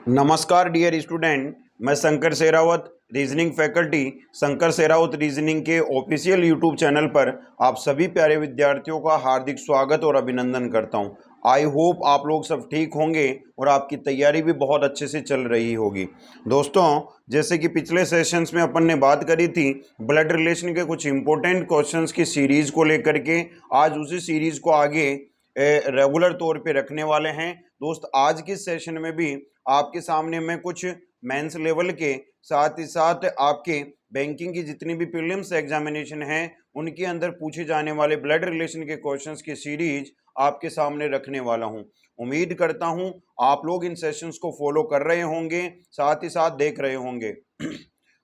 नमस्कार dear student, मैं Shankar Sherawat reasoning faculty Shankar Sherawat reasoning के ऑफिशियल यूट्यूब चैनल पर आप सभी प्यारे विद्यार्थियों का हार्दिक स्वागत और अभिनंदन करता हूं। आई होप आप लोग सब ठीक होंगे और आपकी तैयारी भी बहुत अच्छे से चल रही होगी। दोस्तों, जैसे कि पिछले सेशंस में अपन ने बात करी थी ब्लड रिलेशन के कुछ इंपॉर्टेंट क्वेश्चंस की सीरीज को लेकर के, आज उसी सीरीज को आगे रेगुलर तौर पे रखने वाले हैं। दोस्त, आज के सेशन में भी आपके सामने मैं कुछ मेंस लेवल के साथ ही साथ आपके बैंकिंग की जितनी भी प्रीलिम्स एग्जामिनेशन हैं उनके अंदर पूछे जाने वाले ब्लड रिलेशन के क्वेश्चंस की सीरीज आपके सामने रखने वाला हूं। उम्मीद करता हूं आप लोग इन सेशंस को फॉलो कर रहे होंगे, साथ ही साथ देख रहे होंगे।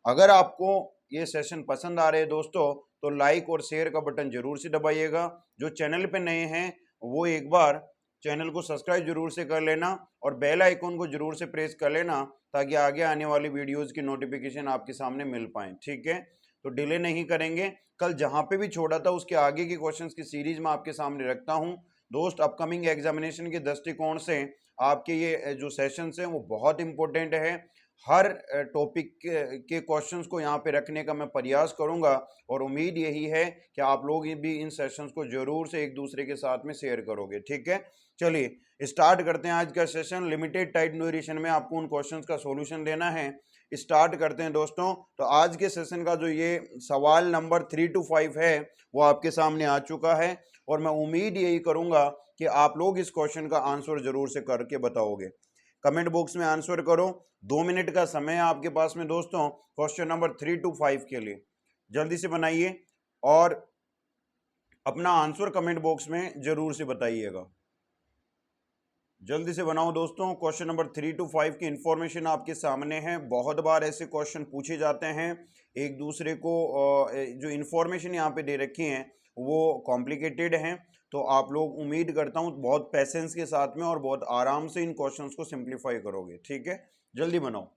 अगर आपको ये सेशन पसंद आ रहे हैं दोस्तों, तो लाइक और शेयर का बटन जरूर से दबाइएगा। जो चैनल पे नए हैं वो एक बार चैनल को सब्सक्राइब जरूर से कर लेना और बेल आइकन को जरूर से प्रेस कर लेना, ताकि आगे आने वाली वीडियोस की नोटिफिकेशन आपके सामने मिल पाए। ठीक है, तो डिले नहीं करेंगे। कल जहां पे भी छोड़ा था उसके आगे की क्वेश्चंस की सीरीज में आपके सामने रखता हूं। दोस्त, अपकमिंग एग्जामिनेशन के दृष्टिकोण से आपके ये जो सेशंस हैं वो बहुत इंपॉर्टेंट है। हर टॉपिक के क्वेश्चंस को यहाँ पे रखने का मैं प्रयास करूंगा और उम्मीद यही है कि आप लोग भी इन सेशंस को जरूर से एक दूसरे के साथ में शेयर करोगे। ठीक है, चलिए स्टार्ट करते हैं आज का सेशन। लिमिटेड टाइम ड्यूरेशन में आपको उन क्वेश्चंस का सॉल्यूशन देना है। स्टार्ट करते हैं दोस्तों। तो आज के सेशन का जो ये सवाल नंबर 3 to 5 है वो आपके सामने आ चुका है और मैं उम्मीद यही करूंगा कि आप लोग इस क्वेश्चन का आंसर जरूर से करके बताओगे। कमेंट बॉक्स में आंसर करो। 2 मिनट का समय है आपके पास में दोस्तों क्वेश्चन नंबर 3 to 5 के लिए। जल्दी से बनाइए और अपना आंसर कमेंट बॉक्स में जरूर से बताइएगा। जल्दी से बनाओ दोस्तों। क्वेश्चन नंबर 3 to 5 की इंफॉर्मेशन आपके सामने है। बहुत बार ऐसे क्वेश्चन पूछे जाते हैं, एक दूसरे को जो इंफॉर्मेशन यहाँ पे दे रखी है वो कॉम्प्लिकेटेड हैं, तो आप लोग उम्मीद करता हूँ बहुत पेशेंस के साथ में और बहुत आराम से इन क्वेश्चंस को सिंप्लीफाई करोगे। ठीक है, जल्दी बनाओ।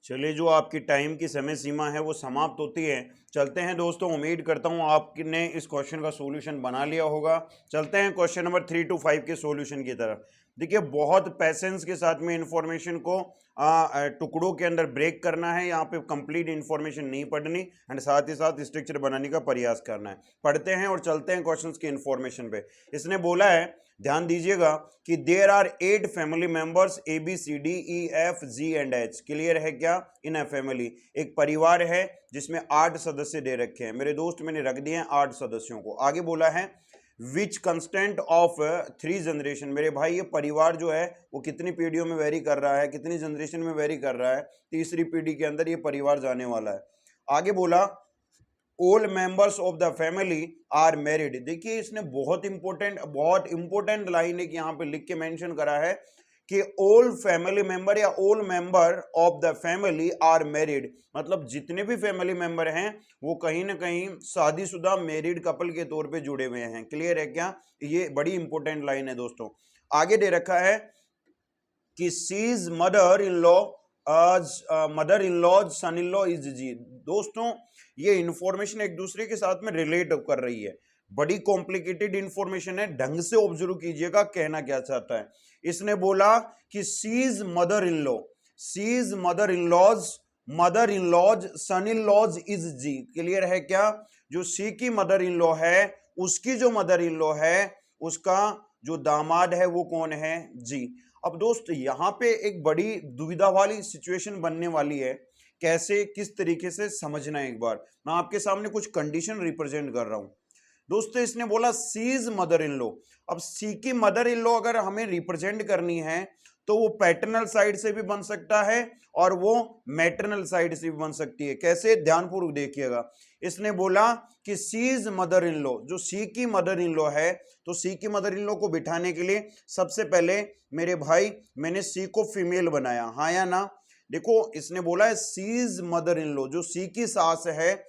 चलिए, जो आपकी टाइम की समय सीमा है वो समाप्त होती है। चलते हैं दोस्तों। उम्मीद करता हूँ आपने इस क्वेश्चन का सॉल्यूशन बना लिया होगा। चलते हैं क्वेश्चन नंबर 3 to 5 के सॉल्यूशन की तरफ। देखिए, बहुत पैसेंस के साथ में इंफॉर्मेशन को टुकड़ों के अंदर ब्रेक करना है। यहाँ पे कंप्लीट इंफॉर्मेशन नहीं पढ़नी एंड साथ ही साथ स्ट्रक्चर बनाने का प्रयास करना है। पढ़ते हैं और चलते हैं क्वेश्चंस की इंफॉर्मेशन पे। इसने बोला है, ध्यान दीजिएगा, कि there are 8 family members ABCDEFGH। Clear है क्या? इन ए फैमिली, एक परिवार है जिसमें 8 सदस्य दे रखे हैं। मेरे दोस्त, मैंने रख दिए हैं 8 सदस्यों को। आगे बोला है विच कंस्टेंट ऑफ 3 जनरेशन। मेरे भाई, ये परिवार जो है वो कितनी पीढ़ियों में वेरी कर रहा है, कितनी जनरेशन में वेरी कर रहा है? तीसरी पीढ़ी के अंदर ये परिवार जाने वाला है। आगे बोला all members of the family are married. देखिए, इसने बहुत इंपॉर्टेंट लाइन एक यहाँ पे लिख के मेंशन करा है कि ऑल फैमिली मेंबर या all member of the family are married, मतलब जितने भी फैमिली मेंबर हैं वो कहीं ना कहीं शादीशुदा मैरिड कपल के तौर पे जुड़े हुए हैं। क्लियर है क्या? ये बड़ी इंपॉर्टेंट लाइन है दोस्तों। आगे दे रखा है कि C's mother in law mother in law's son in law is G. दोस्तों, ये इंफॉर्मेशन एक दूसरे के साथ में रिलेट कर रही है। बड़ी कॉम्प्लिकेटेड इंफॉर्मेशन है, ढंग से ऑब्जर्व कीजिएगा कहना क्या चाहता है। इसने बोला कि C's mother in law, C is mother in law's son in law's is G. Clear है क्या? जो सी की मदर इन लॉ है उसकी जो मदर इन लॉ है उसका जो दामाद है वो कौन है? जी। अब दोस्त यहां पे एक बड़ी दुविधा वाली सिचुएशन बनने वाली है। कैसे, किस तरीके से समझना है, एक बार मैं आपके सामने कुछ कंडीशन रिप्रेजेंट कर रहा हूं। दोस्तों इसने बोला सी इज मदर इन लॉ। अब सी की मदर इन लॉ अगर हमें रिप्रेजेंट करनी है तो वो पैटर्नल साइड से भी बन सकता है और वो मैटरनल साइड से भी बन सकती है। कैसे? ध्यानपूर्वक देखिएगा। इसने बोला कि सी इज मदर इन लॉ, जो सी की मदर इन लॉ है, तो सी की मदर इन लॉ को बिठाने के लिए सबसे पहले मेरे भाई मैंने सी को फीमेल बनाया, हाँ या ना? देखो इसने बोला है सी इज मदर इन लॉ, जो सी की सास है,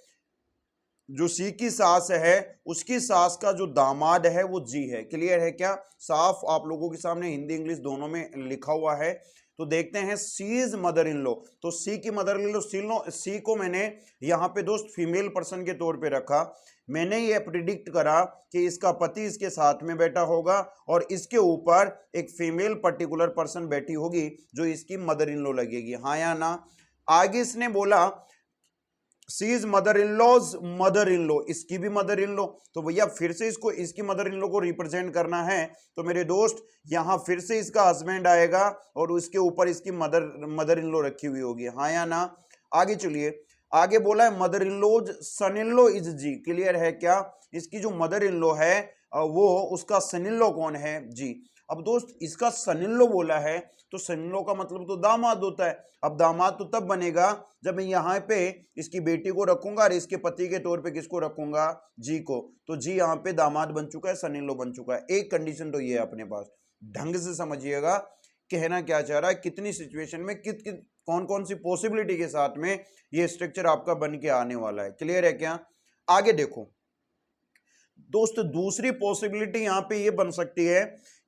जो सी की सास है उसकी सास का जो दामाद है वो जी है। क्लियर है क्या? साफ आप लोगों के सामने हिंदी इंग्लिश दोनों में लिखा हुआ है। तो देखते हैं सी इज मदर इन लॉ। तो सी की मदर इन लॉ सी को मैंने यहाँ पे दोस्त फीमेल पर्सन के तौर पे रखा। मैंने ये प्रिडिक्ट करा कि इसका पति इसके साथ में बैठा होगा और इसके ऊपर एक फीमेल पर्टिकुलर पर्सन बैठी होगी जो इसकी मदर इन लॉ लगेगी, हाँ या ना? आगे इसने बोला सी इज मदर इन लॉ, इसकी भी मदर इन लॉ। तो भैया फिर से इसको इसकी मदर इन लॉ को रिप्रेजेंट करना है तो मेरे दोस्त यहां फिर से इसका हस्बैंड आएगा और उसके ऊपर इसकी मदर इन लॉ रखी हुई होगी, हाँ या ना? आगे चलिए, आगे बोला है mother in law's son in law is G. Clear है क्या? इसकी जो मदर इन लॉ है वो उसका सन इन लॉ कौन है? जी। अब दोस्त इसका सन इन लॉ बोला है तो सन इन लॉ का मतलब तो दामाद होता है। अब दामाद तो तब बनेगा जब मैं यहाँ पे इसकी बेटी को रखूंगा और इसके पति के तौर पे किसको रखूंगा? जी को। तो जी यहाँ पे दामाद बन चुका है, सन इन लॉ बन चुका है। एक कंडीशन तो ये है अपने पास, ढंग से समझिएगा कहना क्या चाह रहा है, कितनी सिचुएशन में कौन कौन सी पॉसिबिलिटी के साथ में ये स्ट्रक्चर आपका बन के आने वाला है। क्लियर है क्या? आगे देखो दोस्त, दूसरी पॉसिबिलिटी यहां पे ये बन सकती है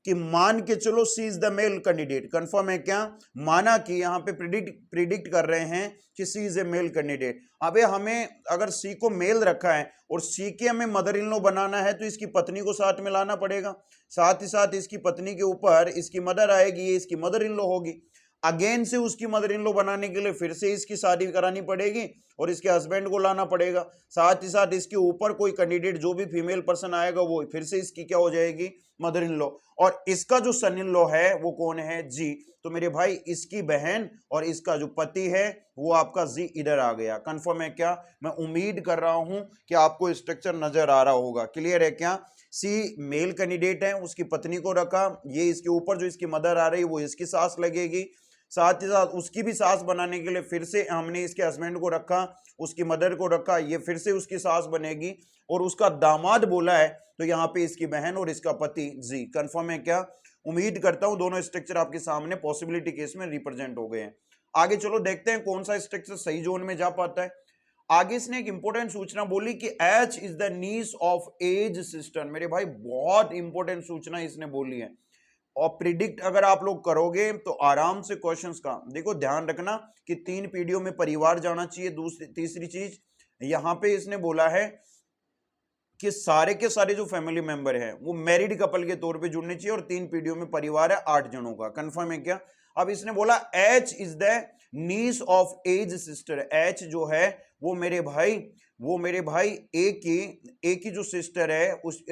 कि मान के चलो C is the male candidate. Confirm है क्या? माना कि यहां पे प्रिडिक्ट कर रहे हैं कि सी इज ए मेल कैंडिडेट। अबे हमें अगर सी को मेल रखा है और सी के हमें मदर इन लॉ बनाना है तो इसकी पत्नी को साथ में लाना पड़ेगा। साथ ही साथ इसकी पत्नी के ऊपर इसकी मदर आएगी, ये इसकी मदर इन लॉ होगी। अगेन से उसकी मदर इन लॉ बनाने के लिए फिर से इसकी शादी करानी पड़ेगी और इसके हस्बैंड को लाना पड़ेगा। साथ ही साथ इसके ऊपर कोई कैंडिडेट जो भी फीमेल पर्सन आएगा वो फिर से इसकी क्या हो जाएगी? Mother in law. और इसका जो सन इन लॉ है वो कौन है? जी। तो मेरे भाई इसकी बहन और इसका जो पति है वो आपका जी इधर आ गया। कंफर्म है क्या? मैं उम्मीद कर रहा हूं कि आपको स्ट्रक्चर नजर आ रहा होगा। क्लियर है क्या? सी मेल कैंडिडेट है, उसकी पत्नी को रखा, ये इसके ऊपर जो इसकी मदर आ रही है वो इसकी सास लगेगी। साथ ही साथ उसकी भी सास बनाने के लिए फिर से हमने इसके हस्बैंड को रखा, उसकी मदर को रखा, ये फिर से उसकी सास बनेगी। और उसका दामाद बोला है तो यहाँ पे इसकी बहन और इसका पति जी। कंफर्म है क्या? उम्मीद करता हूं दोनों स्ट्रक्चर आपके सामने पॉसिबिलिटी केस में रिप्रेजेंट हो गए हैं। आगे चलो देखते हैं कौन सा स्ट्रक्चर सही जोन में जा पाता है। आगे इसने एक इंपॉर्टेंट सूचना बोली कि H is the niece of H's sister. मेरे भाई बहुत इंपॉर्टेंट सूचना इसने बोली है और प्रिडिक्ट अगर आप लोग करोगे तो आराम से क्वेश्चंस का देखो ध्यान रखना कि 3 पीढ़ियों में परिवार जाना चाहिए। दूसरी तीसरी चीज यहां पे इसने बोला है कि सारे के सारे जो फैमिली मेंबर हैं वो मैरिड कपल के तौर पे जुड़ने चाहिए और 3 पीढ़ियों में परिवार है 8 जनों का। कंफर्म है क्या? अब इसने बोला H is the niece of H's sister. H जो है वो मेरे भाई ए की जो सिस्टर है उस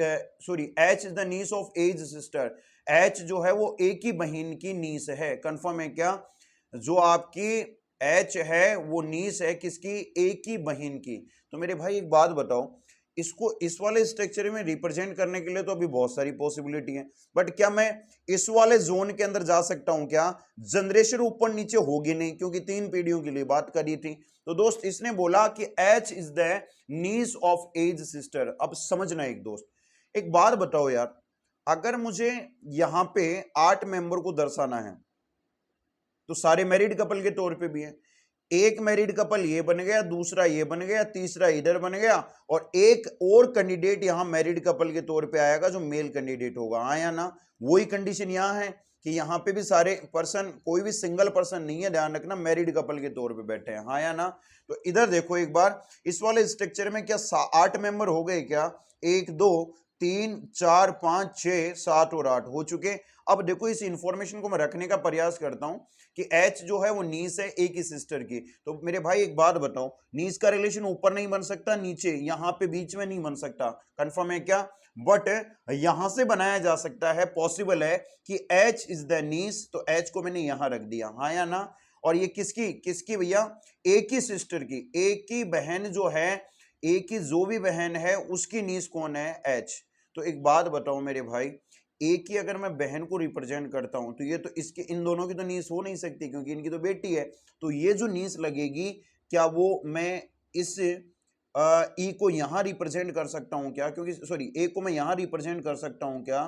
sorry H is the niece of H's sister. H जो है वो ए की बहन की नीस है। कंफर्म है क्या? जो आपकी एच है वो नीस है किसकी? ए की बहन की। तो मेरे भाई एक बात बताओ, इसको इस वाले स्ट्रक्चर में रिप्रेजेंट करने के लिए तो अभी बहुत सारी पॉसिबिलिटी है, बट क्या मैं इस वाले जोन के अंदर जा सकता हूं क्या? जनरेशन ऊपर नीचे होगी नहीं क्योंकि 3 पीढ़ियों के लिए बात करी थी। तो दोस्त इसने बोला कि H is the niece of H's sister. अब समझना एक दोस्त, एक बात बताओ यार, अगर मुझे यहां पे 8 मेंबर को दर्शाना है तो सारे मैरिड कपल के तौर पे भी है। एक मैरिड कपल ये बन गया, दूसरा ये बन गया, तीसरा इधर बन गया और एक और कैंडिडेट यहां मैरिड कपल के तौर पे आएगा जो मेल कैंडिडेट होगा, हाँ या ना? वही कंडीशन यहां है कि यहाँ पे भी सारे पर्सन, कोई भी सिंगल पर्सन नहीं है, ध्यान रखना, मैरिड कपल के तौर पे बैठे हैं, हाँ या ना? तो इधर देखो एक बार, इस वाले स्ट्रक्चर में क्या 8 मेंबर हो गए क्या? 1 2 3 4 5 6 7 और 8 हो चुके। अब देखो इस इंफॉर्मेशन को मैं रखने का प्रयास करता हूं कि H जो है वो नीस है ए की सिस्टर की। तो मेरे भाई एक बात बताओ, नीस का रिलेशन ऊपर नहीं बन सकता, नीचे यहां पे बीच में नहीं बन सकता, कंफर्म है क्या? बट यहां से बनाया जा सकता है, पॉसिबल है कि H इज द नीस, तो H को मैंने यहां रख दिया, हाँ या ना? और ये किसकी किसकी भैया? ए की सिस्टर की। ए की बहन जो है, ए की जो भी बहन है उसकी नीस कौन है? H। तो एक बात बताओ मेरे भाई, ए की अगर मैं बहन को रिप्रेजेंट करता हूं तो ये तो इसके इन दोनों की तो नीस हो नहीं सकती क्योंकि इनकी तो बेटी है। तो ये जो नीस लगेगी, क्या वो मैं इस ई को यहां रिप्रेजेंट कर सकता हूं क्या? क्योंकि सॉरी, ए को मैं यहां रिप्रेजेंट कर सकता हूं क्या?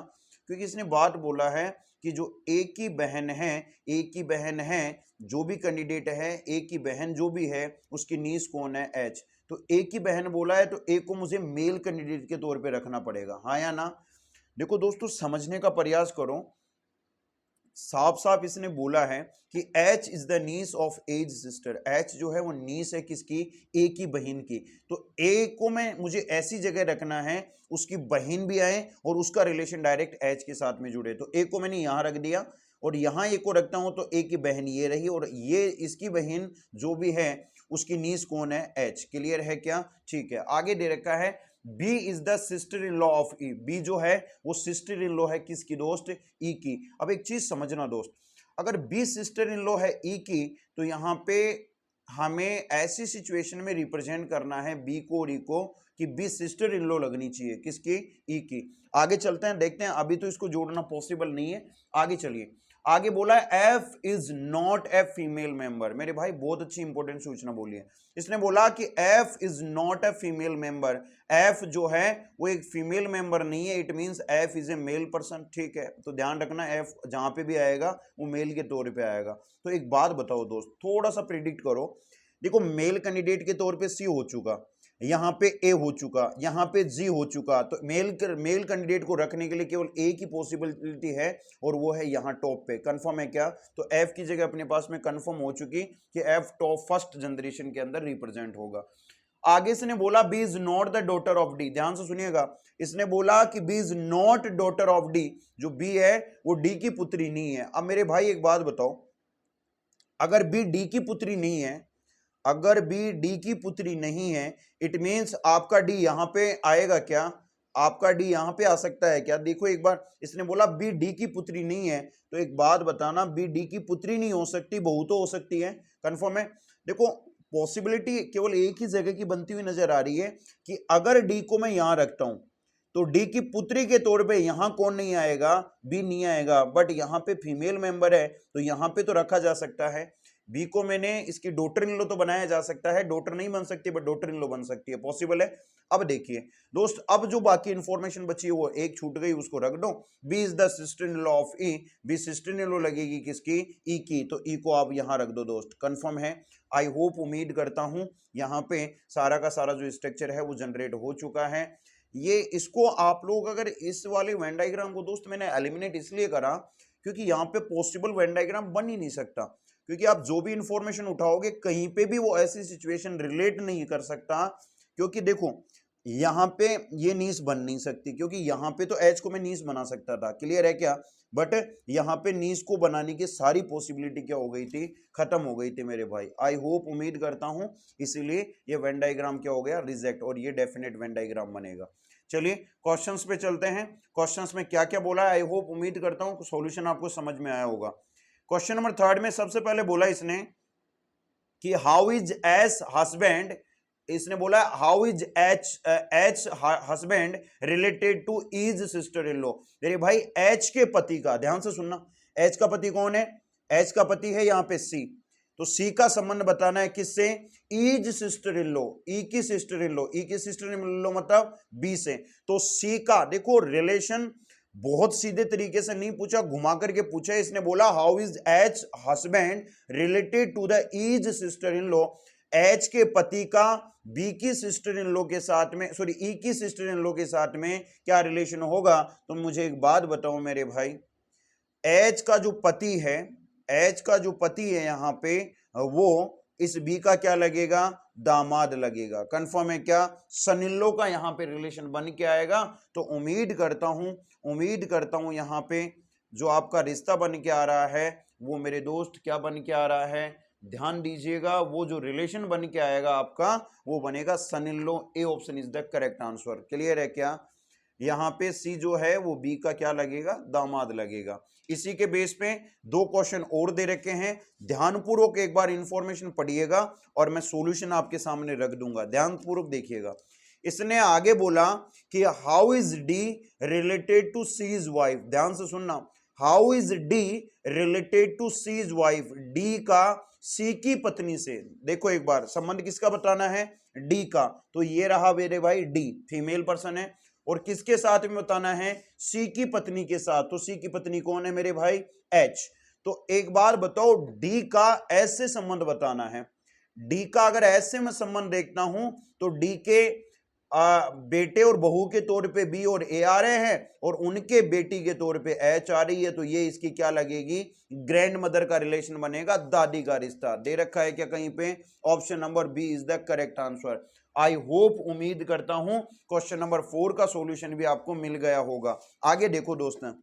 क्योंकि इसने बात बोला है कि जो ए की बहन है, ए की बहन है, जो भी कैंडिडेट है, ए की बहन जो भी है उसकी नीस कौन है? एच। तो ए की बहन बोला है तो ए को मुझे मेल कैंडिडेट के तौर पे रखना पड़ेगा, हाँ या ना? देखो दोस्तों, समझने का प्रयास करो, साफ साफ इसने बोला है कि H is the niece of H's sister. H जो है वो नीस है किसकी? ए की बहन की। तो ए को मैं मुझे ऐसी जगह रखना है उसकी बहन भी आए और उसका रिलेशन डायरेक्ट H के साथ में जुड़े। तो ए को मैंने यहां रख दिया और यहां ए को रखता हूं तो ए की बहन ये रही और ये इसकी बहन जो भी है उसकी नीस कौन है? H। क्लियर है क्या? ठीक है, आगे दे रखा है B is the sister in law of E. B जो है वो सिस्टर इन लॉ है किसकी दोस्त? ई की। अब एक चीज समझना दोस्त, अगर बी सिस्टर इन लॉ है ई की तो यहां पे हमें ऐसी सिचुएशन में रिप्रेजेंट करना है बी को और ई को कि बी सिस्टर इन लॉ लगनी चाहिए किसकी? ई की। आगे चलते हैं, देखते हैं, अभी तो इसको जोड़ना पॉसिबल नहीं है, आगे चलिए। आगे बोला है F is not a female member. मेरे भाई बहुत अच्छी इंपॉर्टेंट सूचना बोली है। इसने बोला कि F is not a female member. F जो है वो एक फीमेल मेंबर नहीं है, it means F is a male person. ठीक है, तो ध्यान रखना एफ जहां पे भी आएगा वो मेल के तौर पे आएगा। तो एक बात बताओ दोस्त, थोड़ा सा प्रिडिक्ट करो। देखो मेल कैंडिडेट के तौर पे सी हो चुका, यहां पे ए हो चुका, यहां पे जी हो चुका, तो मेल कैंडिडेट को रखने के लिए केवल ए की पॉसिबिलिटी है और वो है यहां टॉप पे। कंफर्म है क्या? तो एफ की जगह अपने पास में कंफर्म हो चुकी कि एफ टॉप फर्स्ट जनरेशन के अंदर रिप्रेजेंट होगा। आगे इसने बोला B is not the daughter of D. ध्यान से सुनिएगा, इसने बोला कि B is not daughter of D. जो बी है वो डी की पुत्री नहीं है। अब मेरे भाई एक बात बताओ, अगर बी डी की पुत्री नहीं है, अगर बी डी की पुत्री नहीं है, इट मींस आपका डी यहां पे आएगा क्या? आपका डी यहां पे आ सकता है क्या? देखो एक बार, इसने बोला बी डी की पुत्री नहीं है, तो एक बात बताना, बी डी की पुत्री नहीं हो सकती, बहू तो हो सकती है। कंफर्म है? देखो पॉसिबिलिटी केवल एक ही जगह की बनती हुई नजर आ रही है कि अगर डी को मैं यहां रखता हूं तो डी की पुत्री के तौर पे यहां कौन नहीं आएगा? बी नहीं आएगा। बट यहां पे फीमेल मेंबर है तो यहां पे तो रखा जा सकता है। बी को मैंने इसकी डॉटर इन लॉ तो बनाया जा सकता है, डॉटर नहीं बन सकती बट डॉटर इन लॉ बन सकती है, पॉसिबल है। अब देखिए दोस्त, अब जो बाकी इंफॉर्मेशन बची है वो एक छूट गई, उसको रख दो। B is the sister in law of E. B sister in law लगेगी किसकी? ई की। तो ई को आप यहां रख दो दोस्त। कंफर्म है? आई होप, उम्मीद करता हूं यहां पे सारा का सारा जो स्ट्रक्चर है वो जनरेट हो चुका है। ये इसको आप लोग अगर इस वाले वेन डायग्राम को दोस्त मैंने एलिमिनेट इसलिए करा क्योंकि यहाँ पे पॉसिबल वेन डायग्राम बन ही नहीं सकता, क्योंकि आप जो भी इंफॉर्मेशन उठाओगे कहीं पे भी वो ऐसी सिचुएशन रिलेट नहीं कर सकता। क्योंकि देखो यहाँ पे ये नीस बन नहीं सकती क्योंकि यहाँ पे तो एच को मैं नीस बना सकता था, क्लियर है क्या? बट यहाँ पे नीस को बनाने की सारी पॉसिबिलिटी क्या हो गई थी? खत्म हो गई थी मेरे भाई। आई होप, उम्मीद करता हूं इसीलिए ये वेन डायग्राम क्या हो गया? रिजेक्ट, और ये डेफिनेट वेन डायग्राम बनेगा। चलिए क्वेश्चंस पे चलते हैं। क्वेश्चंस में क्या क्या बोला है, आई होप, उम्मीद करता हूं सॉल्यूशन आपको समझ में आया होगा। क्वेश्चन नंबर 3 में सबसे पहले बोला इसने कि हाउ इज एस हस्बैंड, इसने बोला how is H husband related two is sister in law. मेरे भाई एच के पति का, ध्यान से सुनना, एच का पति कौन है? एच का पति है यहाँ पे सी, तो सी का संबंध बताना है किससे? इज सिस्टर इन लॉ, ई की सिस्टर इन लॉ। ई की सिस्टर इन लॉ मतलब बी से। तो सी का देखो रिलेशन बहुत सीधे तरीके से नहीं पूछा, घुमा करके पूछा। इसने बोला how is H husband related to the is sister in law. H के पति का बी की सिस्टर इन लॉ के साथ में, सॉरी ई की सिस्टर इन लॉ के साथ में क्या रिलेशन होगा? तो मुझे एक बात बताओ मेरे भाई, एच का जो पति है, एच का जो पति है यहाँ पे वो इस बी का क्या लगेगा, दामाद लगेगा। कंफर्म है क्या, सनिल्लो का यहां पे रिलेशन बन के आएगा। तो उम्मीद करता हूं यहां पे जो आपका रिश्ता बन के आ रहा है वो मेरे दोस्त क्या बन के आ रहा है, ध्यान दीजिएगा, वो जो रिलेशन बन के आएगा आपका वो बनेगा सनिल्लो। A option is the correct answer. Clear है क्या, यहाँ पे सी जो है वो बी का क्या लगेगा, दामाद लगेगा। इसी के बेस पे दो क्वेश्चन और दे रखे हैं, ध्यानपूर्वक एक बार इंफॉर्मेशन पढ़िएगा और मैं सॉल्यूशन आपके सामने रख दूंगा, ध्यानपूर्वक देखिएगा। इसने आगे बोला कि how is D related to C is wife, ध्यान से सुनना, how is D related to C is wife, D का सी की पत्नी से। देखो एक बार संबंध किसका बताना है, डी का, तो ये रहा मेरे भाई डी, फीमेल पर्सन है, और किसके साथ में बताना है, सी की पत्नी के साथ। तो सी की पत्नी कौन है मेरे भाई, एच। तो एक बार बताओ डी का एस से संबंध बताना है। डी का अगर एस से मैं संबंध देखता हूं तो डी के बेटे और बहू के तौर पे बी और ए आ रहे हैं, और उनके बेटी के तौर पे एच आ रही है। तो ये इसकी क्या लगेगी, ग्रैंड मदर का रिलेशन बनेगा, दादी का रिश्ता। दे रखा है क्या कहीं पे, option number B is the correct answer. I hope, उम्मीद करता हूं क्वेश्चन नंबर 4 का सॉल्यूशन भी आपको मिल गया होगा। आगे देखो दोस्तों,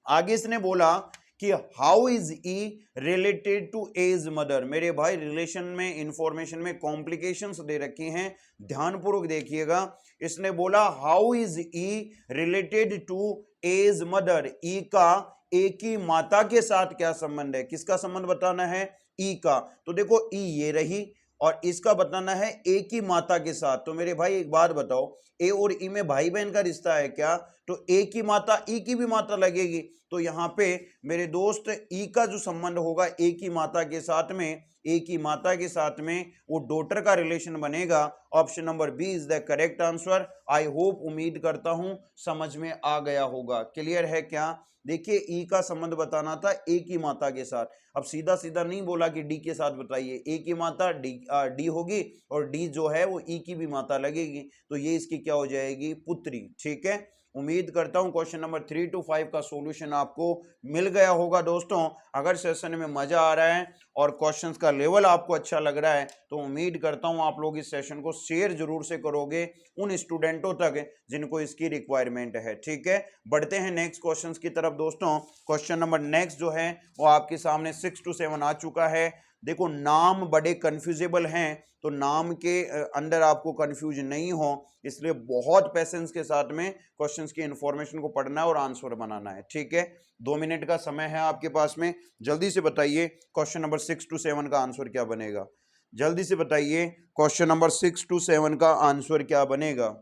आगे इसने बोला कि how is E related to as mother. मेरे भाई रिलेशन में, इंफॉर्मेशन में कॉम्प्लिकेशंस दे रखी हैं, ध्यानपूर्वक देखिएगा। इसने बोला how is E related to as mother, E का ए की माता के साथ क्या संबंध है, किसका संबंध बताना है, ई का। तो देखो ई ये रही, और इसका बताना है ए की माता के साथ। तो मेरे भाई एक बात बताओ, ए और ई में भाई बहन का रिश्ता है क्या, तो ए की माता ई की भी माता लगेगी। तो यहाँ पे मेरे दोस्त ई का जो संबंध होगा ए की माता के साथ में, ए की माता के साथ में वो डॉटर का रिलेशन बनेगा। Option number B is the correct answer. I hope, उम्मीद करता हूं समझ में आ गया होगा। क्लियर है क्या, देखिए ई का संबंध बताना था ए की माता के साथ। अब सीधा सीधा नहीं बोला कि डी के साथ बताइए, ए की माता डी होगी, और डी जो है वो ई की भी माता लगेगी, तो ये इसकी क्या हो जाएगी, पुत्री। ठीक है, उम्मीद करता हूं क्वेश्चन नंबर 3 to 5 का सॉल्यूशन आपको मिल गया होगा। दोस्तों अगर सेशन में मजा आ रहा है और क्वेश्चंस का लेवल आपको अच्छा लग रहा है तो उम्मीद करता हूं आप लोग इस सेशन को शेयर जरूर से करोगे उन स्टूडेंटों तक जिनको इसकी रिक्वायरमेंट है। ठीक है, बढ़ते हैं नेक्स्ट क्वेश्चंस की तरफ। दोस्तों क्वेश्चन नंबर नेक्स्ट जो है वो आपके सामने 6 to 7 आ चुका है। देखो नाम बड़े कंफ्यूजेबल हैं, तो नाम के अंदर आपको कंफ्यूज नहीं हो, इसलिए बहुत पेशेंस के साथ में क्वेश्चंस की इंफॉर्मेशन को पढ़ना है और आंसर बनाना है। ठीक है, 2 मिनट का समय है आपके पास में, जल्दी से बताइए क्वेश्चन नंबर 6 to 7 का आंसर क्या बनेगा। जल्दी से बताइए क्वेश्चन नंबर 6 to 7 का आंसर क्या बनेगा,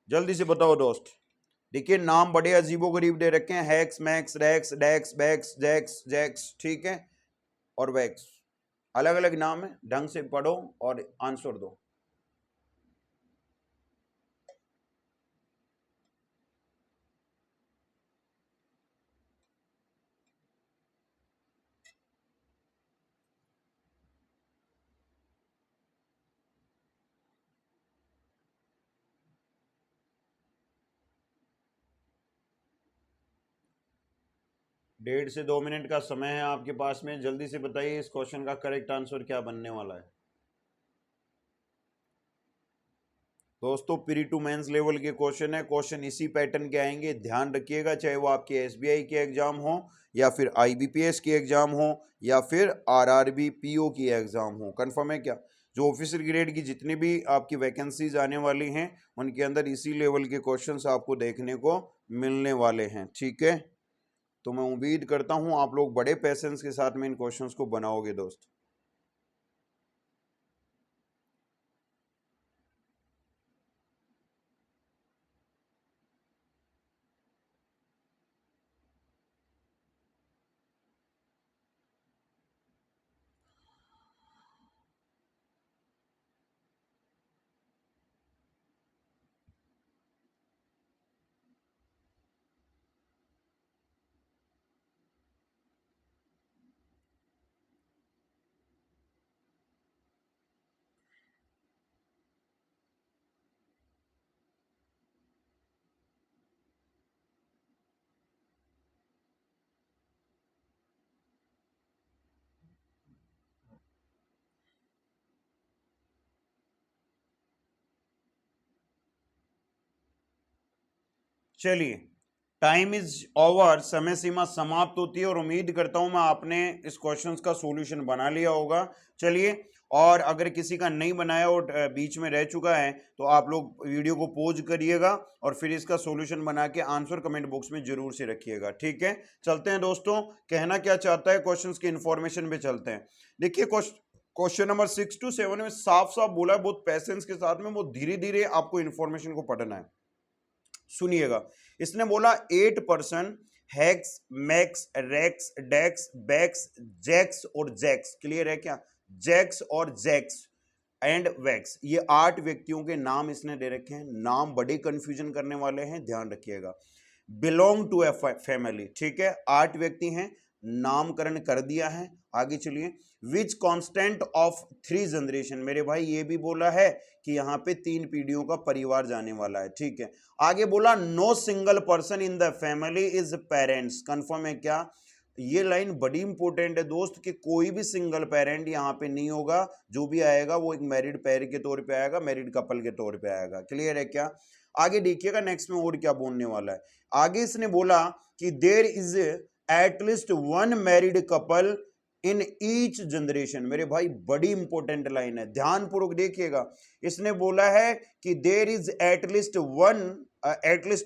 जल्दी से बताओ दोस्त। देखिए नाम बड़े अजीबोगरीब दे रखे हैं, हैक्स, मैक्स, रैक्स, डैक्स, बैक्स, जैक्स, जैक्स, ठीक है, और वैक्स, अलग अलग नाम है, ढंग से पढ़ो और आंसर दो। डेढ़ से 2 मिनट का समय है आपके पास में, जल्दी से बताइए इस क्वेश्चन का करेक्ट आंसर क्या बनने वाला है। दोस्तों प्री टू मेंस लेवल के क्वेश्चन है, क्वेश्चन इसी पैटर्न के आएंगे, ध्यान रखिएगा, चाहे वो आपके एसबीआई के एग्जाम हो या फिर आईबीपीएस की एग्जाम हो या फिर आरआरबी पीओ की एग्जाम हो। कंफर्म है क्या, जो ऑफिसर ग्रेड की जितनी भी आपकी वैकेंसीज आने वाली हैं उनके अंदर इसी लेवल के क्वेश्चंस आपको देखने को मिलने वाले हैं। ठीक है, तो मैं उम्मीद करता हूं आप लोग बड़े पेशेंस के साथ में इन क्वेश्चंस को बनाओगे दोस्त। चलिए, टाइम इज ओवर, समय सीमा समाप्त होती है और उम्मीद करता हूं मैं आपने इस क्वेश्चंस का सॉल्यूशन बना लिया होगा। चलिए, और अगर किसी का नहीं बनाया और बीच में रह चुका है तो आप लोग वीडियो को पॉज करिएगा और फिर इसका सॉल्यूशन बना के आंसर कमेंट बॉक्स में जरूर से रखिएगा। ठीक है, चलते हैं दोस्तों, कहना क्या चाहता है क्वेश्चंस की इंफॉर्मेशन पे चलते हैं। देखिए, क्वेश्चन नंबर 6 to 7 में साफ साफ बोला है, बहुत पैसेंस के साथ में, बहुत धीरे धीरे आपको इंफॉर्मेशन को पढ़ना है। सुनिएगा, इसने बोला 8% हेक्स, मैक्स, रेक्स, डेक्स, बैक्स, जैक्स और जैक्स। क्लियर है क्या? जैक्स और जैक्स एंड वैक्स, ये 8 व्यक्तियों के नाम इसने दे रखे हैं। नाम बड़े कंफ्यूजन करने वाले हैं, ध्यान रखिएगा। बिलोंग टू ए फैमिली, ठीक है, 8 व्यक्ति हैं, नामकरण कर दिया है। आगे चलिए, विच कांस्टेंट ऑफ 3 जनरेशन, मेरे भाई ये भी बोला है कि यहां पे 3 पीढ़ियों का परिवार जाने वाला है। ठीक है, आगे बोला no single person in the family is parents. Confirm है क्या? ये लाइन बड़ी इंपॉर्टेंट है दोस्त, कि कोई भी सिंगल पेरेंट यहां पे नहीं होगा, जो भी आएगा वो एक मैरिड पेयर के तौर पे आएगा, मैरिड कपल के तौर पे आएगा। क्लियर है क्या? आगे देखिएगा नेक्स्ट में और क्या बोलने वाला है। आगे इसने बोला कि there is at least 1 married couple in each generation. मेरे भाई बड़ी इंपॉर्टेंट लाइन है, ध्यानपूर्वक देखिएगा। इसने बोला है कि there is at least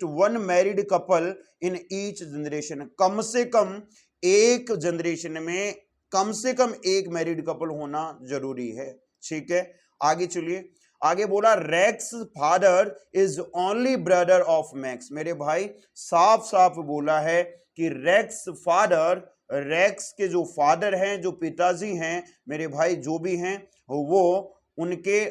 one married couple in each generation. कम से कम एक जनरेशन में कम से कम एक मैरिड कपल होना जरूरी है। ठीक है, आगे चलिए, आगे बोला Rex father is only brother of Max. मेरे भाई साफ साफ बोला है कि रेक्स के जो फादर हैं, जो पिताजी हैं, मेरे भाई जो भी हैं वो उनके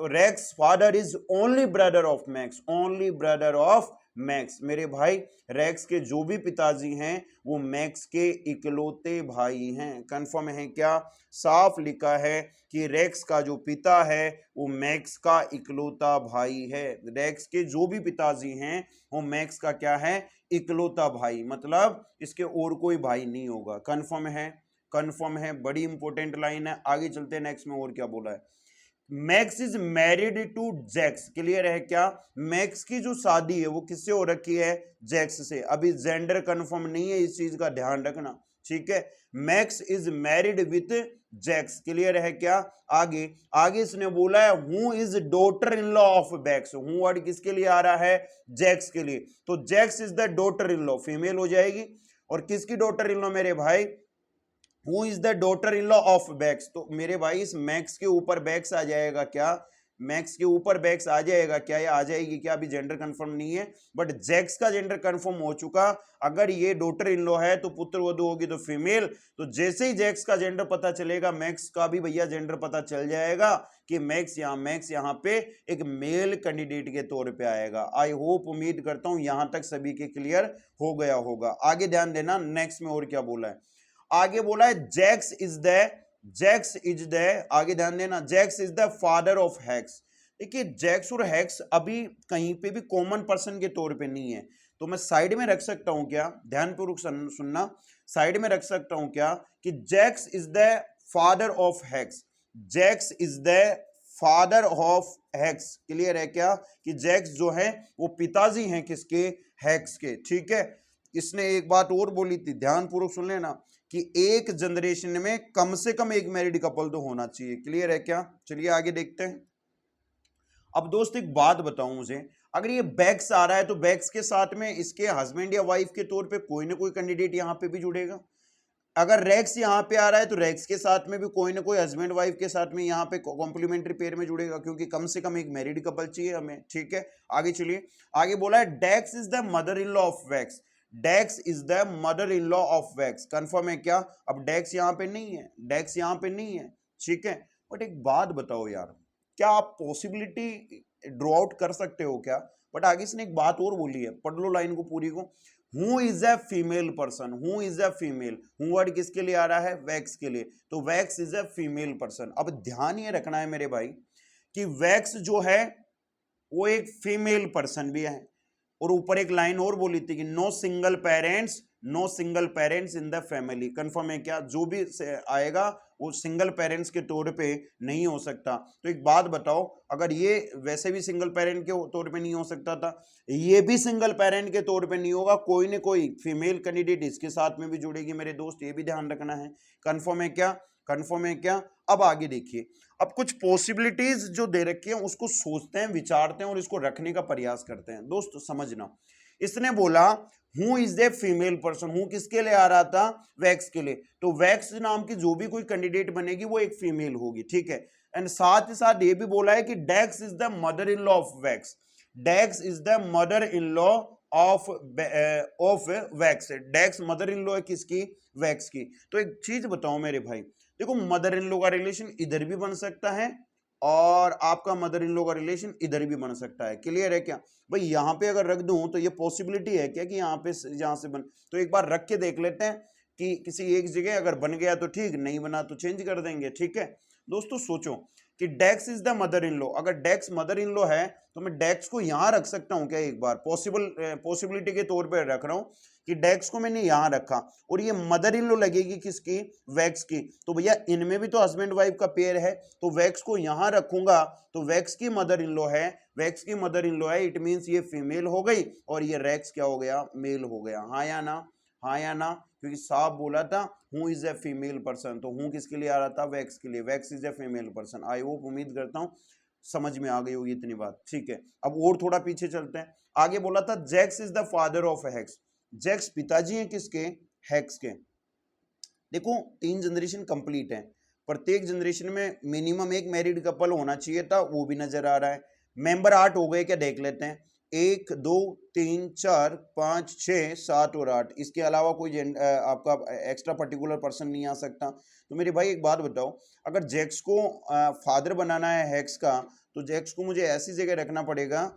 Rex father is only brother of Max, only brother of Max. मेरे भाई रेक्स के जो भी पिताजी हैं वो मैक्स के इकलौते भाई हैं। कंफर्म है क्या? साफ लिखा है कि रेक्स का जो पिता है वो मैक्स का इकलौता भाई है। रेक्स के जो भी पिताजी हैं वो मैक्स का क्या है? इकलौता भाई, मतलब इसके और कोई भाई नहीं होगा। कंफर्म है? कंफर्म है, बड़ी इंपॉर्टेंट लाइन है। आगे चलते हैं नेक्स्ट में और क्या बोला है। Max is married to Jax. Clear है क्या? मैक्स की जो शादी है वो किससे हो रखी है? जैक्स से। अभी जेंडर कंफर्म नहीं है, इस चीज का ध्यान रखना। ठीक है, Max is married with Jax. Clear है क्या? आगे आगे इसने बोला है who is daughter in law of Bax. Who word किसके लिए आ रहा है? जैक्स के लिए। तो Jax is the daughter in law, female हो जाएगी। और किसकी डॉटर इन लॉ मेरे भाई? Who is the daughter in law of Bax. तो मेरे भाई इस मैक्स के ऊपर बैक्स आ जाएगा क्या? मैक्स के ऊपर बैक्स आ जाएगा क्या, या आ जाएगी क्या? अभी जेंडर कंफर्म नहीं है, बट जैक्स का जेंडर कंफर्म हो चुका। अगर ये डॉटर इन लॉ है तो पुत्र वधू होगी तो फीमेल। तो जैसे ही जैक्स का जेंडर पता चलेगा, मैक्स का भी भैया जेंडर पता चल जाएगा कि मैक्स यहाँ पे एक मेल कैंडिडेट के तौर पे आएगा। आई होप, उम्मीद करता हूं यहां तक सभी के क्लियर हो गया होगा। आगे ध्यान देना, नेक्स्ट में और क्या बोला है। आगे बोला है जैक्स इज द, आगे ध्यान देना, Jax is the father of Hex. देखिए, जैक्स और हैक्स अभी कहीं पे भी कॉमन पर्सन के तौर पे नहीं है, तो मैं साइड में रख सकता हूं क्या? ध्यानपूर्वक सुनना, साइड में रख सकता हूं क्या कि Jax is the father of Hex. Jax is the father of Hex. Clear है क्या? कि जैक्स जो है वो पिताजी हैं किसके? हैक्स के। ठीक है, इसने एक बात और बोली थी, ध्यानपूर्वक सुन लेना, कि एक जनरेशन में कम से कम एक मैरिड कपल तो होना चाहिए। क्लियर है क्या? चलिए आगे देखते हैं। अब दोस्त एक बात बताऊं मुझे, अगर ये बैक्स आ रहा है तो बैक्स के साथ में इसके हस्बैंड या वाइफ के तौर पे कोई ना कोई कैंडिडेट यहां पे भी जुड़ेगा। अगर रेक्स यहां पे आ रहा है तो रेक्स के साथ में भी कोई ना कोई हस्बैंड वाइफ के साथ में यहां पे कॉम्प्लीमेंट्री पेयर में जुड़ेगा, क्योंकि कम से कम एक मैरिड कपल चाहिए हमें। ठीक है, आगे चलिए, आगे बोला है Dex is the mother in law of Wax. Dex is the mother in law of Wax. Confirm है क्या? अब डेक्स यहां पे नहीं है, डेक्स यहां पे नहीं है। ठीक है, बट एक बात बताओ यार, क्या आप पॉसिबिलिटी ड्रॉ आउट कर सकते हो क्या? बट आगे इसने एक बात और बोली है, पढ़ लो लाइन को पूरी को। Who is a female person, who is a female, who word किसके लिए आ रहा है? वैक्स के लिए। तो wax is a female person. अब ध्यान ये रखना है मेरे भाई कि वैक्स जो है वो एक फीमेल पर्सन भी है। और ऊपर एक लाइन और बोली थी कि no single parents in the family. Confirm है क्या? जो भी आएगा वो सिंगल पेरेंट्स के तौर पे नहीं हो सकता। तो एक बात बताओ, अगर ये वैसे भी सिंगल पेरेंट के तौर पे नहीं हो सकता था, ये भी सिंगल पेरेंट के तौर पे नहीं होगा, कोई ना कोई फीमेल कैंडिडेट इसके साथ में भी जुड़ेगी मेरे दोस्त, ये भी ध्यान रखना है। कंफर्म है क्या? कंफर्म है क्या? अब आगे देखिए, अब कुछ पॉसिबिलिटीज जो दे रखी है उसको सोचते हैं, विचारते हैं और इसको रखने का प्रयास करते हैं। दोस्त समझना, इसने बोला who is the female person, who किसके लिए आ रहा था? वैक्स के लिए। तो वैक्स नाम की जो भी कोई कैंडिडेट बनेगी वो एक फीमेल होगी, ठीक है। एंड साथ ही साथ ये भी बोला है कि Dex is the mother in law of Wax, Dex is the mother in law of Wax. Dex mother in law है किसकी? वैक्स की। तो एक चीज बताओ मेरे भाई, देखो मदर इन लॉ का रिलेशन इधर भी बन सकता है और आपका मदर इन लॉ का रिलेशन इधर भी बन सकता है। क्लियर है क्या भाई? यहां पे अगर रख दूं तो ये पॉसिबिलिटी है क्या कि यहां पे यहां से बन, तो एक बार रख के देख लेते हैं कि किसी एक जगह अगर बन गया तो ठीक, नहीं बना तो चेंज कर देंगे, ठीक है। दोस्तों सोचो कि Dex is the mother in law, अगर डेक्स मदर इन लॉ है तो मैं डेक्स को यहां रख सकता हूं क्या? एक बार पॉसिबिलिटी के तौर पे रख रहा हूं कि डेक्स को मैंने यहां रखा और ये मदर इन लॉ लगेगी किसकी? वैक्स की। तो भैया इनमें भी तो हस्बैंड वाइफ का पेयर है, तो वैक्स को यहां रखूंगा तो वैक्स की मदर इन लॉ है, वैक्स की मदर इन लॉ है, इट मींस ये फीमेल हो गई और ये रेक्स क्या हो गया? मेल हो गया। हाँ या ना? हाँ या ना? क्योंकि साफ बोला था who is a female person, तो हु किसके लिए आ रहा था? वैक्स के लिए। Wax is a female person. I hope, उम्मीद करता हूं समझ में आ गई होगी इतनी बात, ठीक है। अब और थोड़ा पीछे चलते हैं, आगे बोला था Jax is the father of Hex, Jax पिताजी हैं किसके? हेक्स के। देखो 3 जनरेशन कंप्लीट है, प्रत्येक जनरेशन में मिनिमम एक मैरिड कपल होना चाहिए था, वो भी नजर आ रहा है। मेंबर 8 हो गए क्या? देख लेते हैं, 1 2 3 4 5 6 7 और 8, इसके अलावा कोई आपका एक्स्ट्रा पर्टिकुलर पर्सन नहीं आ सकता। तो मेरे भाई एक बात बताओ, अगर जैक्स को फादर बनाना है हेक्स का, तो जैक्स को मुझे ऐसी जगह रखना पड़ेगा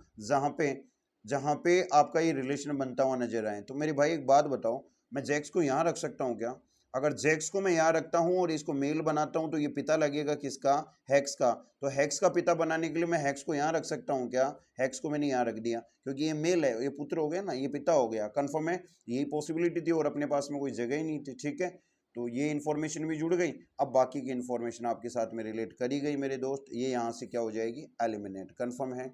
जहां पे आपका ये रिलेशन बनता हुआ नजर आए। तो मेरे भाई एक बात बताओ, मैं जैक्स को यहाँ रख सकता हूँ क्या? अगर जैक्स को मैं यहाँ रखता हूँ और इसको मेल बनाता हूँ तो ये पिता लगेगा किसका? हेक्स का। तो हेक्स का पिता बनाने के लिए मैं हेक्स को यहाँ रख सकता हूँ क्या? हेक्स को मैंने यहाँ रख दिया क्योंकि ये मेल है, ये पुत्र हो गया ना, ये पिता हो गया। कंफर्म है? यही पॉसिबिलिटी थी और अपने पास में कोई जगह ही नहीं थी, ठीक है। तो ये इन्फॉर्मेशन भी जुड़ गई। अब बाकी की इन्फॉर्मेशन आपके साथ में रिलेट करी गई मेरे दोस्त, ये यहाँ से क्या हो जाएगी? एलिमिनेट। कंफर्म है?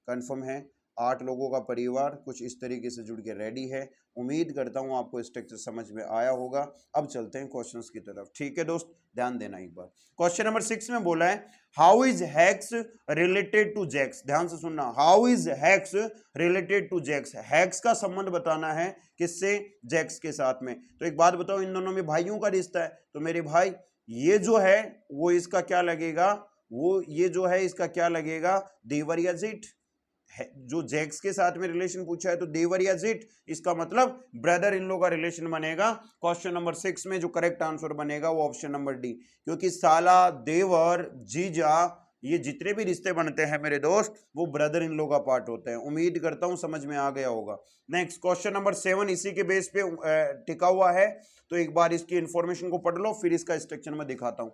कंफर्म है? 8 लोगों का परिवार कुछ इस तरीके से जुड़ के रेडी है। उम्मीद करता हूँ आपको स्ट्रक्चर समझ में आया होगा। अब चलते हैं क्वेश्चंस की तरफ, ठीक है दोस्त, ध्यान देना एक बार। क्वेश्चन नंबर 6 में बोला है how is Hex related to Jax. ध्यान से सुनना, how is Hex related to Jax, Hex का संबंध बताना है किससे? जैक्स के साथ में। तो एक बात बताओ, इन दोनों में भाइयों का रिश्ता है, तो मेरे भाई ये जो है वो इसका क्या लगेगा? वो ये जो है इसका क्या लगेगा? देवर या जेठ। जो जैक्स के साथ में रिलेशन पूछा है तो देवर या जेठ, इसका मतलब ब्रदर इन लो का रिलेशन बनेगा। क्वेश्चन नंबर 6 में जो करेक्ट आंसर बनेगा वो ऑप्शन नंबर डी, क्योंकि साला, देवर, जीजा, ये जितने भी रिश्ते बनते हैं मेरे दोस्त वो ब्रदर इन लो का पार्ट होते हैं। उम्मीद करता हूं समझ में आ गया होगा। नेक्स्ट क्वेश्चन नंबर 7 इसी के बेस पे टिका हुआ है, तो एक बार इसकी इंफॉर्मेशन को पढ़ लो फिर इसका स्ट्रक्चर में दिखाता हूं।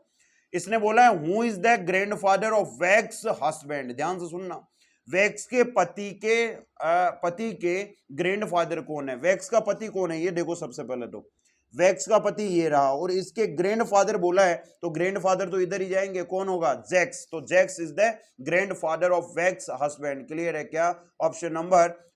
इसने बोला है who is the grandfather of Wax husband. ध्यान से सुनना, वैक्स के पति के ग्रैंडफादर कौन है? वैक्स का पति कौन है ये देखो। सबसे पहले तो वैक्स का पति ये रहा और इसके ग्रैंडफादर बोला है तो ग्रैंडफादर तो इधर ही जाएंगे, कौन होगा? जैक्स। तो Jax is the grandfather of Wax husband. Clear है क्या?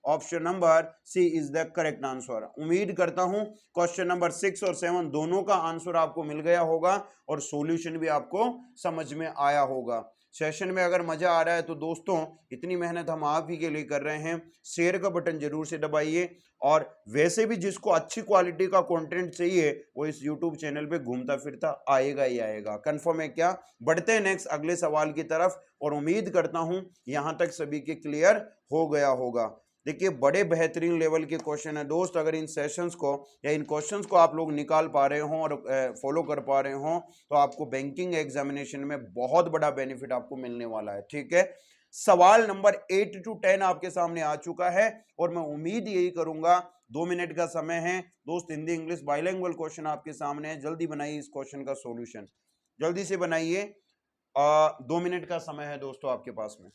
Option number C is the correct answer. उम्मीद करता हूं क्वेश्चन नंबर 6 और 7 दोनों का आंसर आपको मिल गया होगा और सॉल्यूशन भी आपको समझ में आया होगा। सेशन में अगर मजा आ रहा है तो दोस्तों इतनी मेहनत हम आप ही के लिए कर रहे हैं, शेयर का बटन जरूर से दबाइए। और वैसे भी जिसको अच्छी क्वालिटी का कंटेंट चाहिए वो इस YouTube चैनल पे घूमता फिरता आएगा ही आएगा। कंफर्म है क्या? बढ़ते हैं नेक्स्ट अगले सवाल की तरफ और उम्मीद करता हूं यहां तक सभी के क्लियर हो गया होगा। देखिए बड़े बेहतरीन लेवल के क्वेश्चन है दोस्त, अगर इन सेशंस को या इन क्वेश्चंस को आप लोग निकाल पा रहे हो और फॉलो कर पा रहे हो तो आपको बैंकिंग एग्जामिनेशन में बहुत बड़ा बेनिफिट आपको मिलने वाला है, ठीक है। सवाल नंबर 8 to 10 आपके सामने आ चुका है और मैं उम्मीद यही करूंगा, 2 मिनट का समय है दोस्त, हिंदी इंग्लिश बाइलिंगुअल क्वेश्चन आपके सामने है। जल्दी बनाइए इस क्वेश्चन का सॉल्यूशन, जल्दी से बनाइए। 2 मिनट का समय है दोस्तों आपके पास में।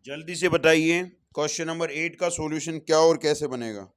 जल्दी से बताइए क्वेश्चन नंबर 8 का सॉल्यूशन क्या और कैसे बनेगा।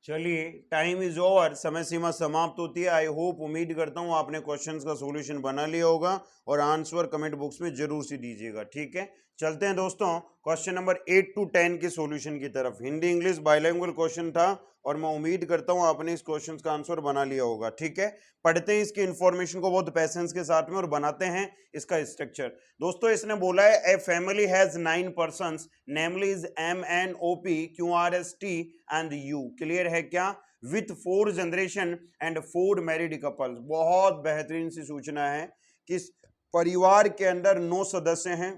चलिए, टाइम इज ओवर, समय सीमा समाप्त होती है। आई होप, उम्मीद करता हूं आपने क्वेश्चंस का सॉल्यूशन बना लिया होगा और आंसर कमेंट बॉक्स में जरूर से दीजिएगा। ठीक है, चलते हैं दोस्तों क्वेश्चन नंबर 8 to 10 के सॉल्यूशन की तरफ। हिंदी इंग्लिश बाइलिंगुअल क्वेश्चन था और मैं उम्मीद करता हूं आपने इस क्वेश्चन का आंसर बना लिया होगा। ठीक है, पढ़ते हैं इसकी इंफॉर्मेशन को बहुत पैसेंस के साथ में और बनाते हैं इसका स्ट्रक्चर। दोस्तों, इसने बोला है a family has 9 persons, namely is MNOP QRST and U। Clear है क्या? With 4 generation and 4 married couples. बहुत बेहतरीन सी सूचना है कि इस परिवार के अंदर 9 सदस्य हैं,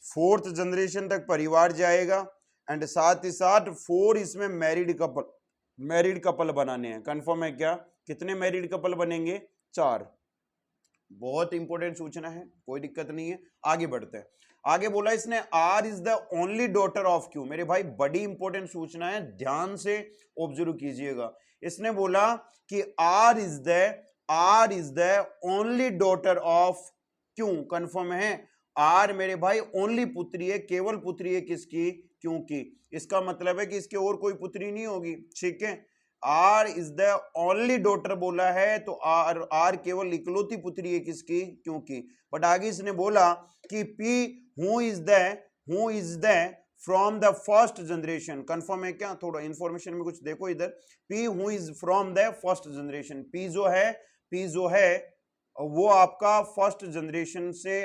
4th जनरेशन तक परिवार जाएगा एंड साथ ही साथ 4 इसमें मैरिड कपल बनाने हैं। कंफर्म है क्या? कितने मैरिड कपल बनेंगे? 4। बहुत इंपॉर्टेंट सूचना है, कोई दिक्कत नहीं है, आगे बढ़ते हैं। आगे बोला इसने R is the only daughter of Q. मेरे भाई बड़ी इंपॉर्टेंट सूचना है, ध्यान से ऑब्जर्व कीजिएगा। इसने बोला कि R is the only daughter of Q. Confirm है? आर मेरे भाई ओनली पुत्री है, केवल पुत्री है किसकी? क्योंकि इसका मतलब है कि इसके और कोई पुत्री नहीं होगी। ठीक है, R is the only daughter बोला है तो आर केवल इकलौती पुत्री है किसकी? क्योंकि। बट आगे इसने बोला कि P who is the from the first generation. Confirm है क्या? थोड़ा इंफॉर्मेशन में कुछ देखो इधर। P who is from the first generation. P जो है वो आपका फर्स्ट जनरेशन से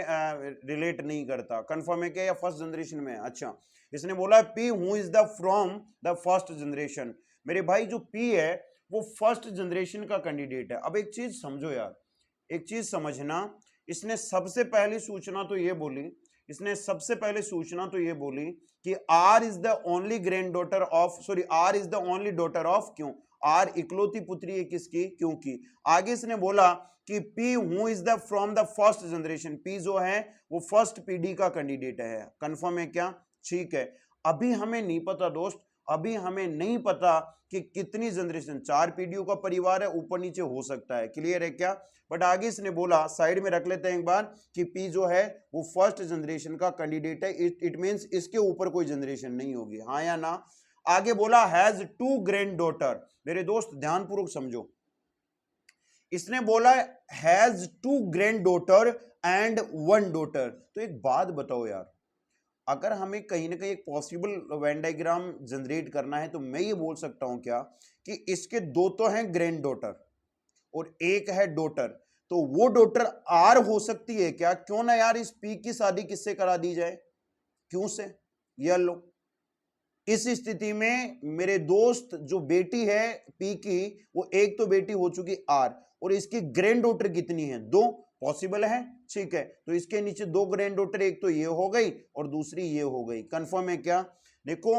रिलेट नहीं करता। कंफर्म है क्या? या फर्स्ट जनरेशन में? अच्छा, इसने बोला P who is the from the first generation. मेरे भाई जो पी है वो फर्स्ट जनरेशन का कैंडिडेट है। अब एक चीज समझो यार, एक चीज समझना, इसने सबसे पहली सूचना तो ये बोली, कि R is the only grand daughter of, sorry, R is the only daughter of Q? R इकलौती पुत्री है किसकी? क्योंकि। आगे इसने बोला कि P who is the from the first generation. P जो है वो फर्स्ट पीढ़ी का कैंडिडेट है। कंफर्म है क्या? ठीक है, अभी हमें नहीं पता दोस्त, अभी हमें नहीं पता कि कितनी जनरेशन, 4 पीढ़ियों का परिवार है, ऊपर नीचे हो सकता है। क्लियर है क्या? बट आगे इसने बोला, साइड में रख लेते हैं एक बार, कि पी जो है वो फर्स्ट जनरेशन का कैंडिडेट है। इट मींस इसके ऊपर कोई जनरेशन नहीं होगी। हाँ या ना? आगे बोला हैज 2 ग्रैंड डॉटर। मेरे दोस्त ध्यानपूर्वक समझो, इसने बोला has 2 grand daughter and 1 daughter. तो एक बात बताओ यार, अगर हमें कहीं ना कहीं एक पॉसिबल वेन डायग्राम जनरेट करना है तो मैं ये बोल सकता हूं क्या कि इसके 2 तो हैं ग्रैंड डॉटर और 1 है डॉटर, तो वो डॉटर आर हो सकती है क्या? क्यों ना यार इस पी की शादी किससे करा दी जाए? क्यों से? ये लो, इस स्थिति में मेरे दोस्त जो बेटी है पी की, वो एक तो बेटी हो चुकी आर, और इसकी ग्रैंड डॉटर कितनी है? 2 पॉसिबल है। ठीक है, तो इसके नीचे 2 ग्रैंड डॉटर, एक तो ये हो गई और दूसरी ये हो गई। कंफर्म है क्या? देखो,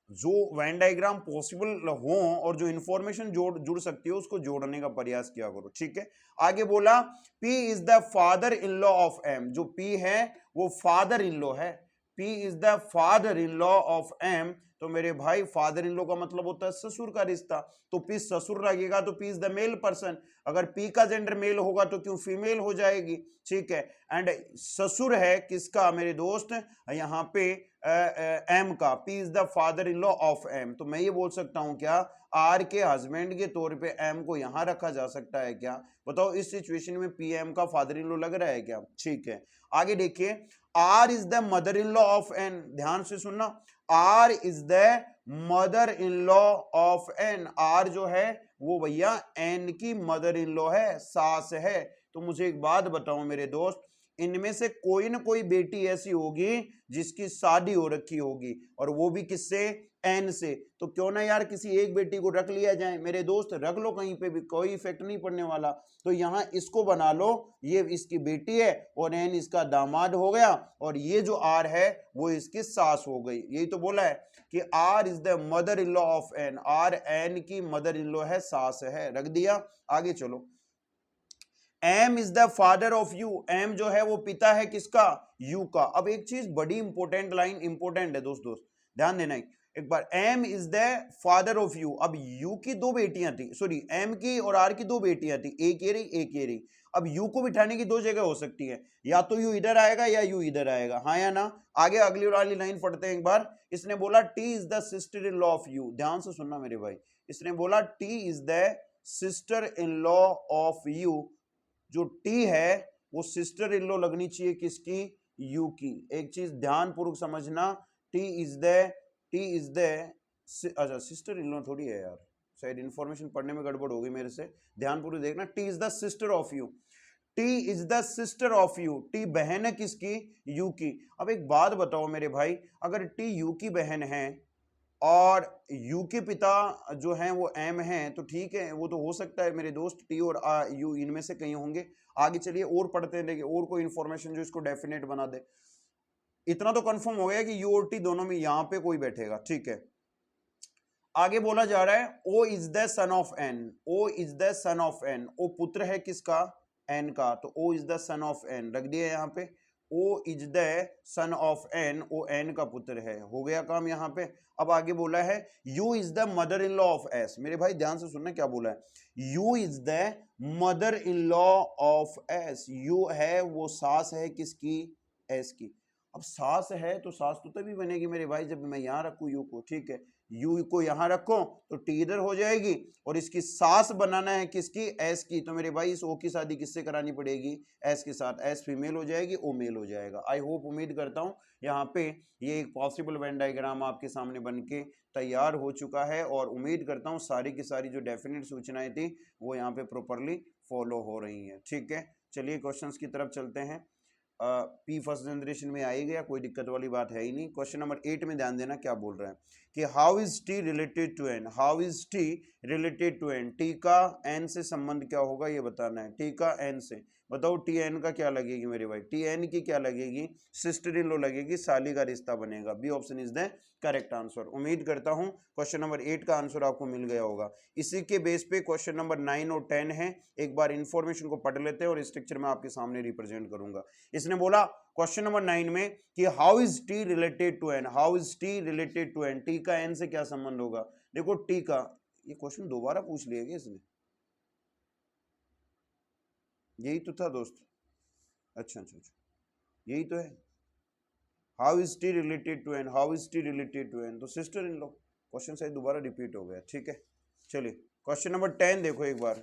जो वेन डायग्राम पॉसिबल हो और जो इंफॉर्मेशन जुड़ सकती है उसको जोड़ने का प्रयास किया करो। ठीक है, आगे बोला P is the father in law of M। जो P है वो फादर इन लॉ है। P is the father in law of M, तो मेरे भाई फादर इन लॉ का मतलब होता है ससुर का रिश्ता, तो P ससुर लगेगा तो P is the male person, अगर P का जेंडर मेल होगा तो क्यों फीमेल हो जाएगी, ठीक है। एंड ससुर है किसका मेरे दोस्त, यहाँ पे M का, P is the father in law of M, तो मैं ये बोल सकता हूँ क्या, R के हस्बैंड के तौर पे M को यहां रखा जा सकता है क्या, बताओ इस सिचुएशन में PM का फादर इन लॉ लग रहा है क्या, ठीक है। आगे देखिए, R is the mother in law of N, ध्यान से सुनना, R is the mother in law of N, R जो है वो भैया N की मदर इन लॉ है, सास है। तो मुझे एक बात बताओ मेरे दोस्त, इनमें से कोई ना कोई बेटी ऐसी होगी जिसकी शादी हो रखी होगी, और वो भी किससे, N से, तो क्यों ना यार किसी एक बेटी को रख लिया जाए मेरे दोस्त, रख लो कहीं पे भी, कोई इफेक्ट नहीं पड़ने वाला। तो यहाँ इसको बना लो, ये इसकी बेटी है और N इसका दामाद हो गया, और ये जो R है वो इसकी सास हो गई। यही तो बोला है कि R is the mother in law of N, R N की मदर इन लॉ है, सास है, रख दिया। आगे चलो, M is the father of you, M जो है वो पिता है किसका, U का। अब एक चीज बड़ी इंपॉर्टेंट लाइन, इंपॉर्टेंट है दोस्त ध्यान देना एक बार, M is the father of you. अब U की दो बेटियां थी, सॉरी M की और R की दो बेटियां थी, एक ये रही एक ये रही। अब U को बिठाने की दो जगह हो सकती है, या तो U इधर आएगा या U इधर आएगा, हाँ या ना। आगे अगली वाली लाइन पढ़ते हैं एक बार, इसने बोला T is the sister in law of you, ध्यान से सुनना मेरे भाई, इसने बोला T is the sister in law of you, जो T है वो सिस्टर इन लॉ लगनी चाहिए किसकी, U की। एक चीज ध्यान पूर्वक समझना, T इज द अच्छा सिस्टर इन लॉ थोड़ी है यार, शायद इंफॉर्मेशन पढ़ने में गड़बड़ होगी मेरे से, ध्यान पूर्वक देखना, T is the sister of you, T is the sister of you, T बहन है किसकी, U की। अब एक बात बताओ मेरे भाई, अगर T U की बहन है और U के पिता जो हैं वो M हैं, तो ठीक है, वो तो हो सकता है मेरे दोस्त T और U इनमें से कहीं होंगे। आगे चलिए और पढ़ते हैं, देखिए और कोई इंफॉर्मेशन जो इसको डेफिनेट बना दे। इतना तो कंफर्म हो गया कि U और T दोनों में यहां पे कोई बैठेगा, ठीक है। आगे बोला जा रहा है O is the son of N, O is the son of N, O पुत्र है किसका, N का, तो O is the son of N रख दिया यहाँ पे, O is the son of N, O N का पुत्र है, हो गया काम यहाँ पे। अब आगे बोला है U is the mother in law of S, मेरे भाई ध्यान से सुनना क्या बोला है, U is the mother in law of S, U है वो सास है किसकी, S की। अब सास है तो सास तो तभी बनेगी मेरे भाई जब मैं यहाँ रखूँ U को, ठीक है, U को यहाँ रखो तो T इधर हो जाएगी, और इसकी सास बनाना है किसकी, S की, तो मेरे भाई इस O की शादी किससे करानी पड़ेगी, S के साथ, S फीमेल हो जाएगी, O मेल हो जाएगा। आई होप, उम्मीद करता हूँ यहाँ पे ये एक पॉसिबल वेन डायग्राम आपके सामने बन के तैयार हो चुका है, और उम्मीद करता हूँ सारी की सारी जो डेफिनेट सूचनाएं थी वो यहाँ पे प्रॉपरली फॉलो हो रही हैं, ठीक है। चलिए क्वेश्चंस की तरफ चलते हैं। P फर्स्ट जनरेशन में आई गया, कोई दिक्कत वाली बात है ही नहीं। क्वेश्चन नंबर 8 में ध्यान देना क्या बोल रहा है कि how is T related to N, how is T related to N, T का N से संबंध क्या होगा ये बताना है, T का N से, बताओ T N का क्या लगेगी मेरे भाई, T N की क्या लगेगी, सिस्टर इन लॉ लगेगी, साली का रिश्ता बनेगा। B option is the correct answer. उम्मीद करता हूं क्वेश्चन नंबर 8 का आंसर आपको मिल गया होगा। इसी के बेस पे क्वेश्चन नंबर 9 और 10 है, एक बार इंफॉर्मेशन को पढ़ लेते हैं और स्ट्रक्चर में आपके सामने रिप्रेजेंट करूंगा। इसने बोला क्वेश्चन नंबर 9 में कि how is T related to N, how is T related to N, T का N से क्या संबंध होगा। देखो T का, ये क्वेश्चन दोबारा पूछ लिया क्या इसने, यही तो था दोस्त, अच्छा अच्छा अच्छा, यही तो है, how is T related to N, how is T related to N, तो सिस्टर इन लॉ, क्वेश्चन शायद दोबारा रिपीट हो गया, ठीक है। चलिए क्वेश्चन नंबर 10 देखो एक बार,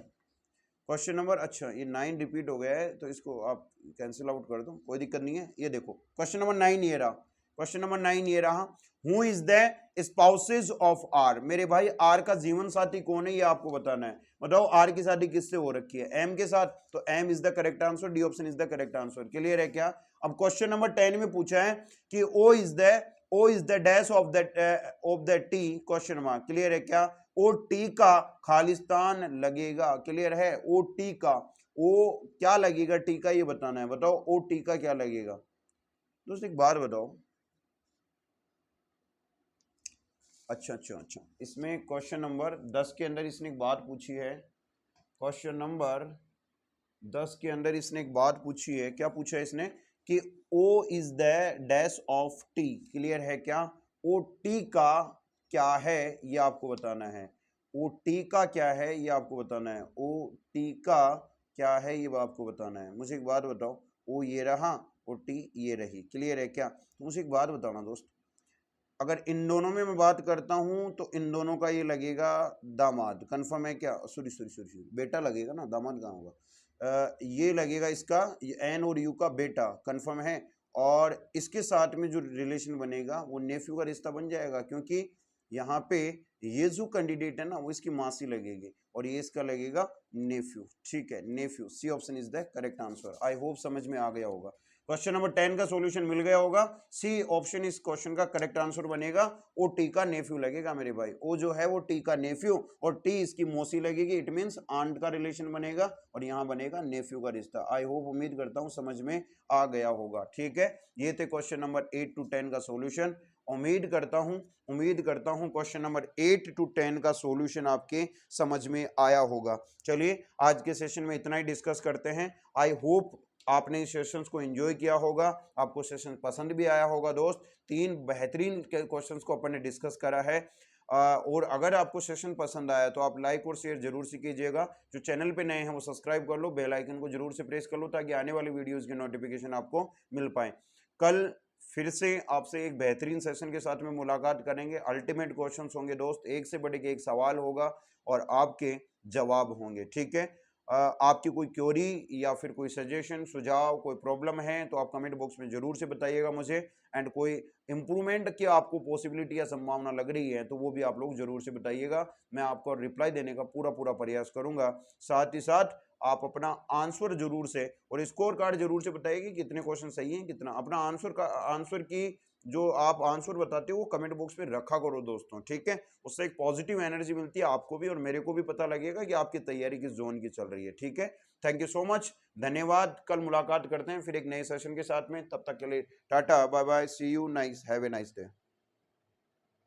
क्वेश्चन नंबर, अच्छा ये 9 रिपीट हो गया है तो इसको आप कैंसिल आउट कर दो, कोई दिक्कत नहीं है। ये देखो क्वेश्चन नंबर 9 ये रहा, क्वेश्चन नंबर 9 ये रहा, who is the spouses of R, मेरे भाई R का जीवन साथी कौन है ये आपको बताना है। बताओ R की शादी किससे हो रखी है, M के साथ, तो M is the correct answer, D option is the correct answer. Clear है क्या। अब क्वेश्चन नंबर 10 में पूछा है कि O is the dash of the T, question mark, clear है क्या। ओ टी का खालिस्तान लगेगा, क्लियर है, ओ टी का, ओ क्या लगेगा टी का ये बताना है, बताओ ओ टी का क्या लगेगा। दोस्तों एक बार बताओ, अच्छा अच्छा अच्छा, इसमें क्वेश्चन नंबर 10 के अंदर इसने एक बात पूछी है, क्वेश्चन नंबर 10 के अंदर इसने एक बात पूछी है, क्या पूछा है इसने कि O is the dash of T. Clear है क्या? ओ टी का क्या है ये आपको बताना है। ओ टी का क्या है ये आपको बताना है। ओ टी का क्या है ये आपको बताना है। मुझे एक बात बताओ, ओ ये रहा, ओ टी ये रही। क्लियर है क्या? तो मुझे एक बात बताना दोस्त, अगर इन दोनों में मैं बात करता हूं तो इन दोनों का ये लगेगा दामाद। कंफर्म है क्या? सॉरी सॉरी सॉरी सॉरी, बेटा लगेगा ना, दामाद कहाँ होगा। ये लगेगा इसका एन और यू का बेटा। कंफर्म है? और इसके साथ में जो रिलेशन बनेगा वो नेफ्यू का रिश्ता बन जाएगा, क्योंकि यहाँ पे ये जो कैंडिडेट है ना वो इसकी मासी लगेगी और ये इसका लगेगा नेफ्यू। ठीक है, nephew. C option is the correct answer. I hope समझ में आ गया होगा। क्वेश्चन नंबर 10 का सॉल्यूशन मिल गया होगा। सी ऑप्शन इस क्वेश्चन का करेक्ट आंसर बनेगा। ओ टी का नेफ्यू लगेगा मेरे भाई। ओ जो है वो टी का नेफ्यू और टी इसकी मौसी लगेगी। इट मींस आंट का रिलेशन बनेगा और यहाँ बनेगा नेफ्यू का रिश्ता। आई होप, उम्मीद करता हूँ समझ में आ गया होगा। ठीक है, ये थे क्वेश्चन नंबर 8 to 10 का सॉल्यूशन। उम्मीद करता हूँ क्वेश्चन नंबर 8 to 10 का सॉल्यूशन आपके समझ में आया होगा। चलिए आज के सेशन में इतना ही डिस्कस करते हैं। आई होप आपने इस सेशंस को एंजॉय किया होगा, आपको सेशन पसंद भी आया होगा दोस्त। 3 बेहतरीन क्वेश्चंस को अपन ने डिस्कस करा है। और अगर आपको सेशन पसंद आया तो आप लाइक और शेयर जरूर से कीजिएगा। जो चैनल पे नए हैं वो सब्सक्राइब कर लो, बेल आइकन को जरूर से प्रेस कर लो ताकि आने वाली वीडियोस की नोटिफिकेशन आपको मिल पाए। कल फिर से आपसे एक बेहतरीन सेशन के साथ में मुलाकात करेंगे। अल्टीमेट क्वेश्चंस होंगे दोस्त, एक से बढ़ के एक सवाल होगा और आपके जवाब होंगे। ठीक है, आपकी कोई क्वेरी या फिर कोई सजेशन, सुझाव, कोई प्रॉब्लम है तो आप कमेंट बॉक्स में जरूर से बताइएगा मुझे। एंड कोई इम्प्रूवमेंट की आपको पॉसिबिलिटी या संभावना लग रही है तो वो भी आप लोग जरूर से बताइएगा। मैं आपको रिप्लाई देने का पूरा प्रयास करूंगा। साथ ही साथ आप अपना आंसर जरूर से और स्कोर कार्ड जरूर से बताइए कि कितने क्वेश्चन सही हैं, कितना। अपना आंसर की जो आप आंसर बताते हो वो कमेंट बॉक्स में रखा करो दोस्तों। ठीक है, उससे एक पॉजिटिव एनर्जी मिलती है आपको भी और मेरे को भी पता लगेगा कि आपकी तैयारी किस जोन की चल रही है। ठीक है, थैंक यू सो मच, धन्यवाद। कल मुलाकात करते हैं फिर एक नए सेशन के साथ में। तब तक के लिए tata bye bye, see you, nice, have a nice day.